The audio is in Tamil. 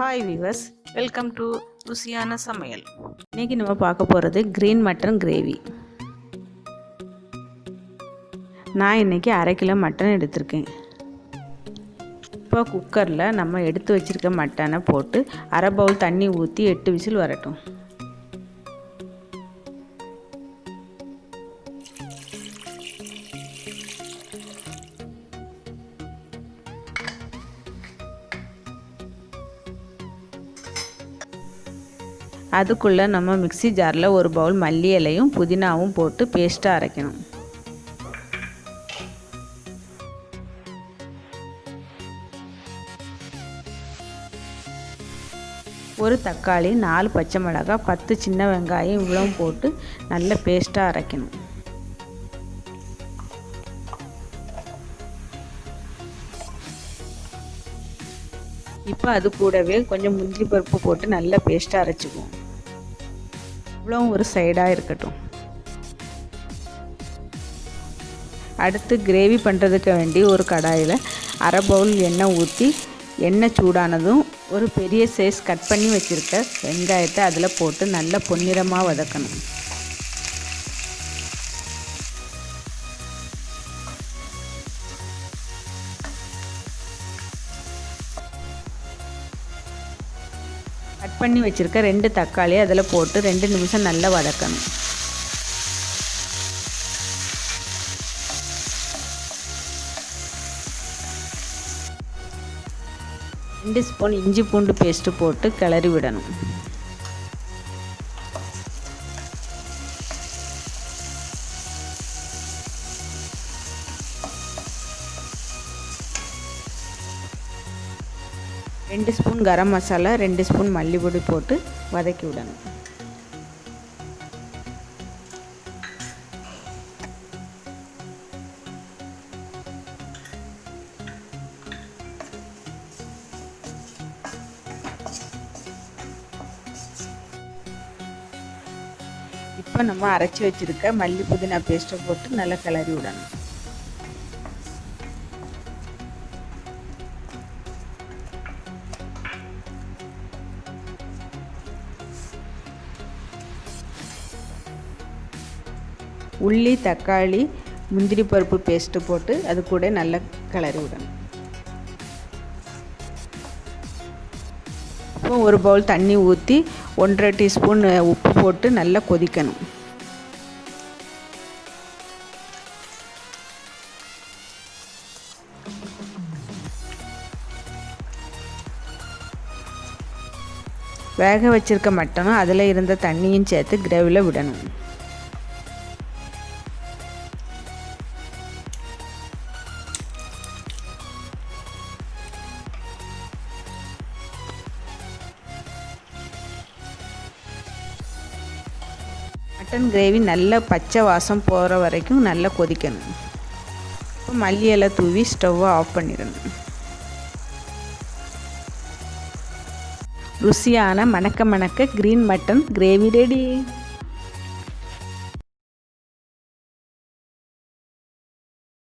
ஹாய் வியூவர்ஸ், வெல்கம் டு ருசியான சமையல். இன்றைக்கி நம்ம பார்க்க போகிறது க்ரீன் மட்டன் கிரேவி. நான் இன்றைக்கி 1/2 கிலோ மட்டன் எடுத்திருக்கேன். இப்போ குக்கரில் நம்ம எடுத்து வச்சுருக்க மட்டனை போட்டு 1/2 பவுல் தண்ணி ஊற்றி 8 விசில் வரட்டும். அதுக்குள்ளே நம்ம மிக்ஸி ஜாரில் 1 பவுல் மல்லி இலையும் புதினாவும் போட்டு பேஸ்ட்டாக அரைக்கணும். ஒரு தக்காளி, 4 பச்சை மிளகாய், 10 சின்ன வெங்காயம் இவ்வளவும் போட்டு நல்ல பேஸ்ட்டாக அரைக்கணும். இப்போ அது கூடவே கொஞ்சம் முந்திரி பருப்பு போட்டு நல்லா பேஸ்ட்டாக அரைச்சிக்குவோம். இவ்வளோ ஒரு சைடாக இருக்கட்டும். அடுத்து கிரேவி பண்ணுறதுக்கு வேண்டி ஒரு கடாயில் 1/2 பவுல் எண்ணெய் ஊற்றி எண்ணெய் சூடானதும் ஒரு பெரிய சைஸ் கட் பண்ணி வச்சுருக்க வெங்காயத்தை அதில் போட்டு நல்லா பொன்னிறமாக வதக்கணும். கட் பண்ணி வச்சுருக்க 2 தக்காளி அதில் போட்டு 2 நிமிஷம் நல்லா வதக்கணும். ரெண்டு ஸ்பூன் இஞ்சி பூண்டு பேஸ்ட்டு போட்டு கிளறி விடணும். ரெண்டு ஸ்பூன் கரம் மசாலா, 2 ஸ்பூன் மல்லிப்பொடி போட்டு வதக்கி விடணும். இப்போ நம்ம அரைச்சி வச்சுருக்க மல்லி புதினா பேஸ்ட்டை போட்டு நல்லா கிளறி விடணும். உள்ளி, தக்காளி, முந்திரி பருப்பு பேஸ்ட்டு போட்டு அது கூட நல்லா கிளறி விடணும். இப்போ 1 பவுல் தண்ணி ஊற்றி 1/2 டீஸ்பூன் உப்பு போட்டு நல்லா கொதிக்கணும். வேக வச்சுருக்க மட்டனும் அதில் இருந்த தண்ணியும் சேர்த்து கிரேவியில் விடணும். மட்டன் கிரேவி நல்லா பச்சை வாசம் போகிற வரைக்கும் நல்லா கொதிக்கணும். இப்போ மல்லி இலை தூவி ஸ்டவ்வை ஆஃப் பண்ணிடணும். ருசியான மணக்க க்ரீன் மட்டன் கிரேவி ரெடி.